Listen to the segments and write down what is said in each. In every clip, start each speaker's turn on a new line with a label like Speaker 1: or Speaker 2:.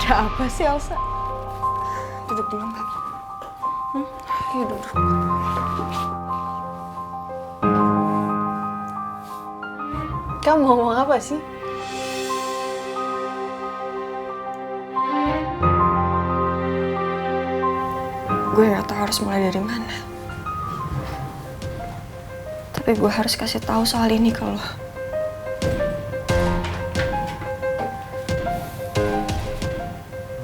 Speaker 1: Ada apa sih Elsa? Duduk dulu Mbak. Ayo duduk. Kamu mau ngomong apa sih? Gue gak tahu harus mulai dari mana. Tapi gue harus kasih tahu soal ini ke lo.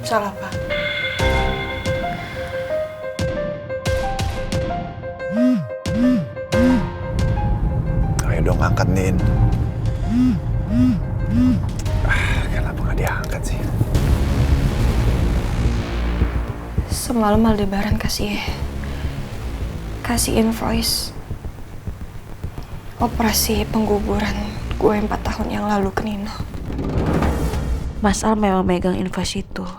Speaker 1: Soal apa?
Speaker 2: Ayo dong angkat, Nin. Kenapa nggak diangkat sih?
Speaker 1: Semalam Aldebaran kasih invoice operasi pengguguran gue 4 tahun yang lalu ke Nino.
Speaker 3: Mas Al memang megang invoice itu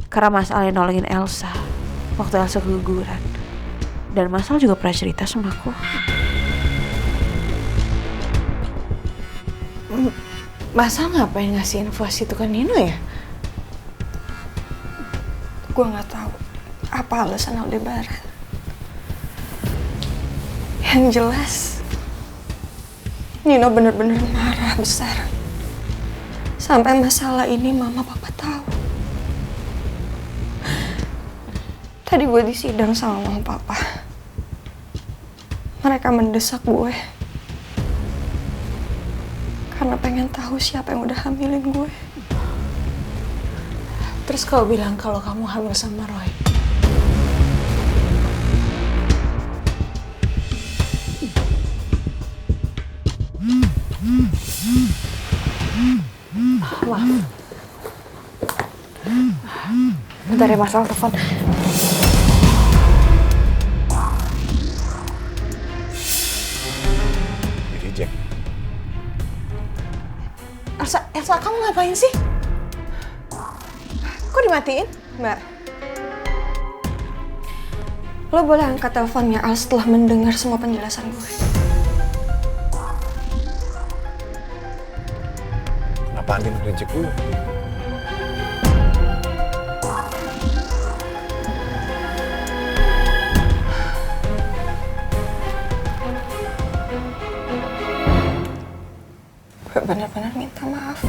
Speaker 3: karena Mas Al yang nolongin Elsa waktu Elsa keguguran. Dan Mas Al juga pernah cerita sama aku.
Speaker 1: Mas Al ngapain ngasih invoice itu ke Nino ya? Gue nggak tahu apa alasan Aldebaran. Yang jelas Nino bener-bener marah besar. Sampai masalah ini mama papa tahu. Tadi gue disidang sama mama papa. Mereka mendesak gue karena pengen tahu siapa yang udah hamilin gue. Terus kau bilang kalau kamu hamil sama Roy. Maaf. Bentar ya Mas Al telepon.
Speaker 2: Jadi Jack.
Speaker 1: Elsa, kamu ngapain sih? Kok dimatiin, Mbak? Lo boleh angkat teleponnya Al setelah mendengar semua penjelasan gue.
Speaker 2: Kenapa Andin reject gue?
Speaker 1: Gue benar-benar minta maaf.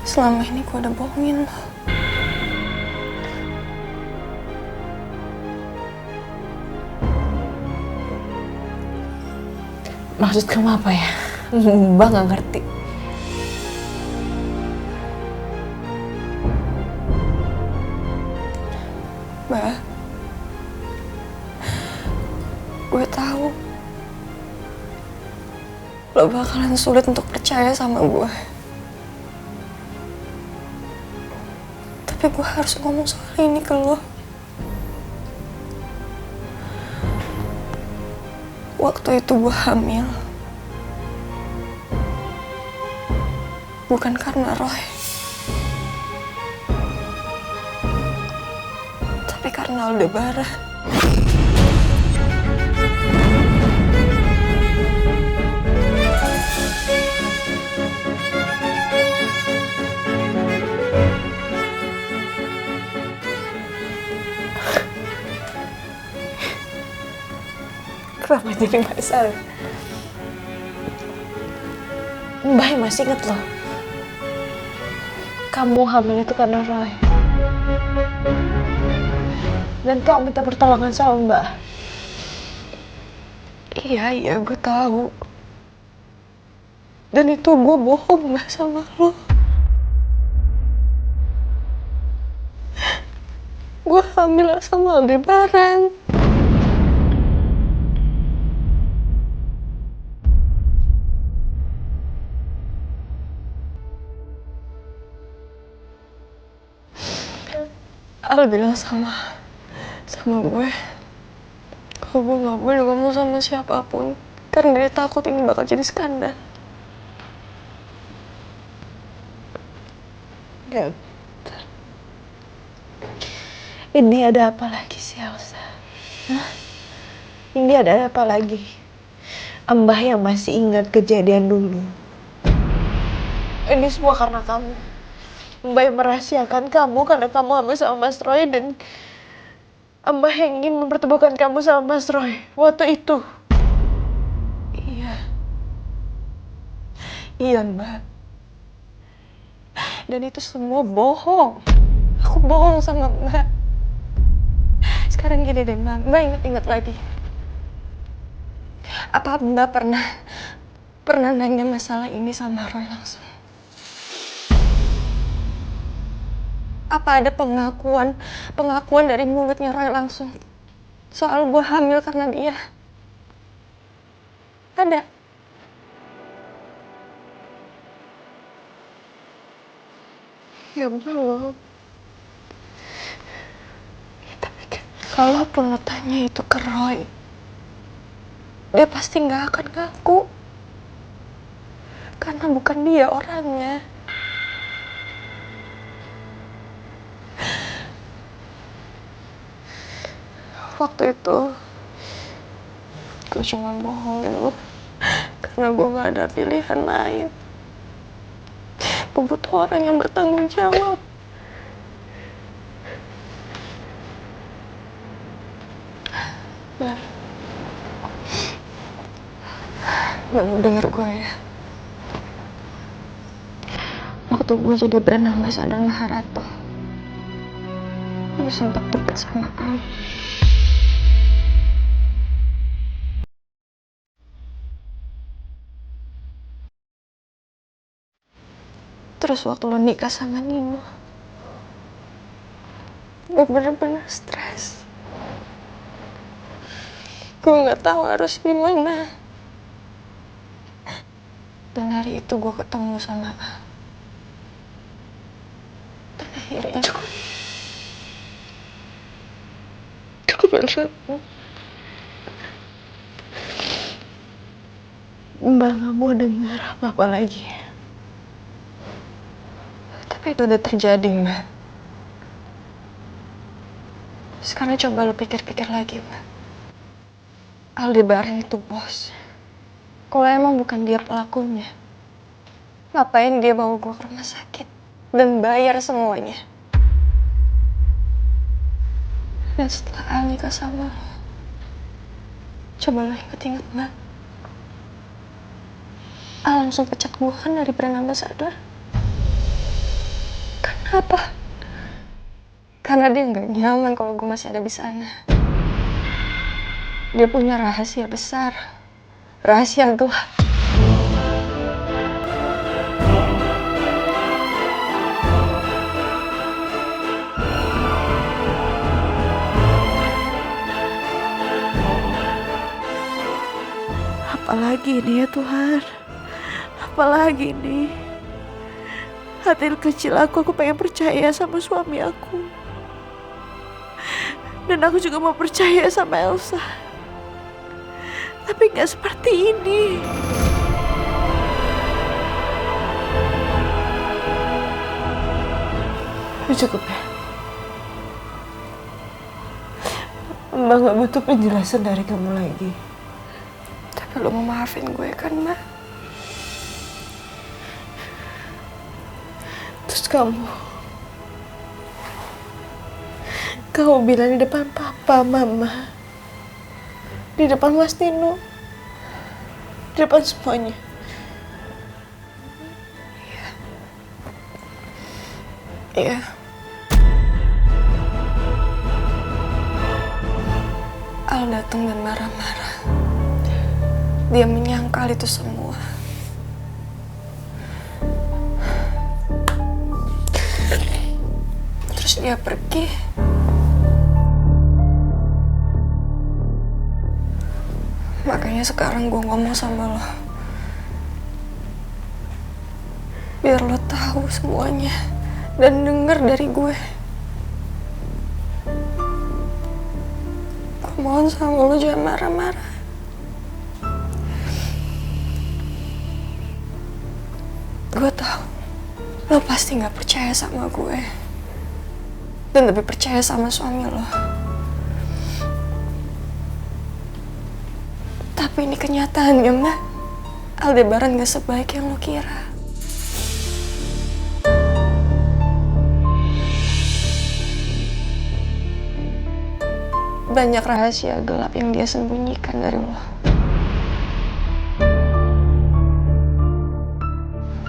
Speaker 1: Selama ini gue udah bohongin lo. Maksud kamu apa ya? Mbak gak ngerti. Mbak, gue tahu lo bakalan sulit untuk percaya sama gue. Tapi gue harus ngomong soal ini ke lo. Waktu itu gue hamil. Bukan karena Roy. Tapi karena Aldebaran. Kenapa jadi masalah? Mbak masih inget loh. Kamu hamil itu karena Roy. Dan kau minta pertolongan sama Mbak. Iya, gue tahu. Dan itu gue bohong Mbak sama lo. Gue hamil sama Aldebaran. Al bilang sama gue kalau gue gak boleh ngomong sama siapapun karena dia takut ini bakal jadi skandal. Ya, bentar. Ini ada apa lagi sih Elsa? Hah? Ini ada apa lagi? Mbah yang masih ingat kejadian dulu. Ini semua karena kamu. Mbak yang merahasiakan kamu karena kamu hamil sama Mas Roy dan Mbak yang ingin mempertemukan kamu sama Mas Roy waktu itu. Iya. Iya, Mbak. Dan itu semua bohong. Aku bohong sama Mbak. Sekarang gini deh, Mbak ingat-ingat lagi. Apa Mbak pernah nanya masalah ini sama Roy langsung? Apa ada pengakuan dari mulutnya Roy langsung soal gue hamil karena dia? Ada? Ya belum. Tapi kalaupun lo tanya itu ke Roy, dia pasti nggak akan ngaku. Karena bukan dia orangnya. Waktu itu gue cuma bohongin lo karena gue gak ada pilihan lain. Gue butuh orang yang bertanggung jawab. Lo denger gue ya. Waktu gue jadi brand ambassador Maharatu, gue sempat deket sama Al. Terus waktu lo nikah sama Nino, gue bener-bener stres. Gue gak tahu harus gimana. Dan hari itu gue ketemu sama Al. Dan akhirnya cukup berat. Mbak gak mau dengar apa-apa lagi. Tapi itu udah terjadi, Mbak. Sekarang coba lo pikir-pikir lagi, Mbak. Aldebaran itu bos. Kalau emang bukan dia pelakunya, ngapain dia bawa gue ke rumah sakit dan bayar semuanya? Dan setelah Al nikah sama lo, coba lo inget-inget, Mbak. Al langsung pecat gue kan dari brand ambassador. Kenapa? Karena dia nggak nyaman kalau gue masih ada di sana. Dia punya rahasia besar, rahasia gelap.
Speaker 3: Apalagi ini ya Tuhan? Apalagi ini? Hati kecil aku pengen percaya sama suami aku. Dan aku juga mau percaya sama Elsa. Tapi gak seperti ini. Cukup ya? Mbak gak butuh penjelasan dari kamu lagi.
Speaker 1: Tapi lo mau maafin gue kan, Mbak?
Speaker 3: Terus kamu bilang di depan papa, mama, di depan Mas Nino, di depan semuanya.
Speaker 1: Iya. Al datang dan marah-marah. Dia menyangkal itu semua. Terus dia pergi. Makanya sekarang gue ngomong sama lo. Biar lo tahu semuanya. Dan denger dari gue. Gue mohon sama lo jangan marah-marah. Gue tahu lo pasti gak percaya sama gue. Dan lebih percaya sama suami lo. Tapi ini kenyataannya, Mbak. Aldebaran gak sebaik yang lo kira. banyak rahasia gelap yang dia sembunyikan dari lo.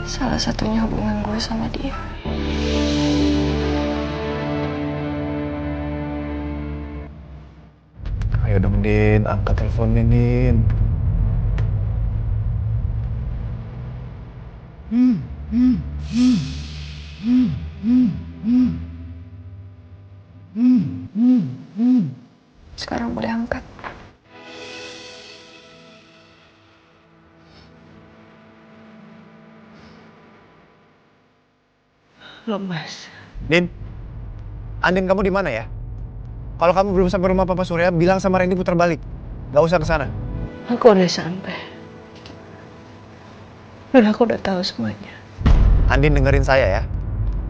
Speaker 1: Salah satunya hubungan gue sama dia.
Speaker 2: Ayo dong, Din. Angkat teleponnya, Din.
Speaker 1: Sekarang boleh angkat. Lo, Mas.
Speaker 2: Din, Andin kamu di mana ya? Kalau kamu belum sampai rumah Papa Surya, bilang sama Randy putar balik. Gak usah ke sana.
Speaker 1: Aku udah sampai. Dan aku udah tahu semuanya.
Speaker 2: Andin dengerin saya ya.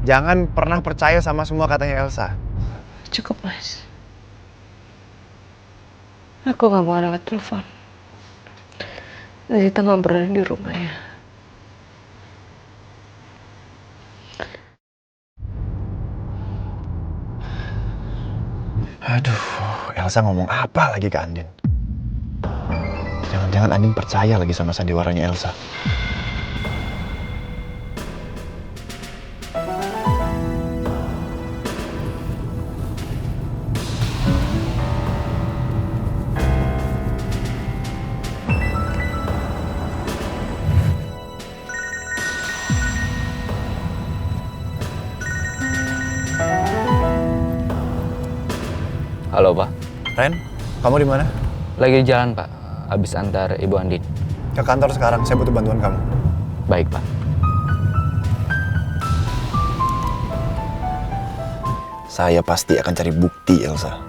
Speaker 2: Jangan pernah percaya sama semua katanya Elsa.
Speaker 1: Cukup, Mas. Aku gak mau angkat telepon. Zita gak berada di rumahnya.
Speaker 2: Aduh, Elsa ngomong apa lagi ke Andin? Jangan-jangan Andin percaya lagi sama sandiwaranya Elsa.
Speaker 4: Halo Pak,
Speaker 2: Ren, kamu di mana?
Speaker 4: lagi di jalan Pak, habis antar Ibu Andin.
Speaker 2: Ke kantor sekarang, saya butuh bantuan kamu.
Speaker 4: Baik Pak.
Speaker 2: Saya pasti akan cari bukti, Elsa.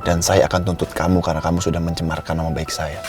Speaker 2: Dan saya akan tuntut kamu karena kamu sudah mencemarkan nama baik saya.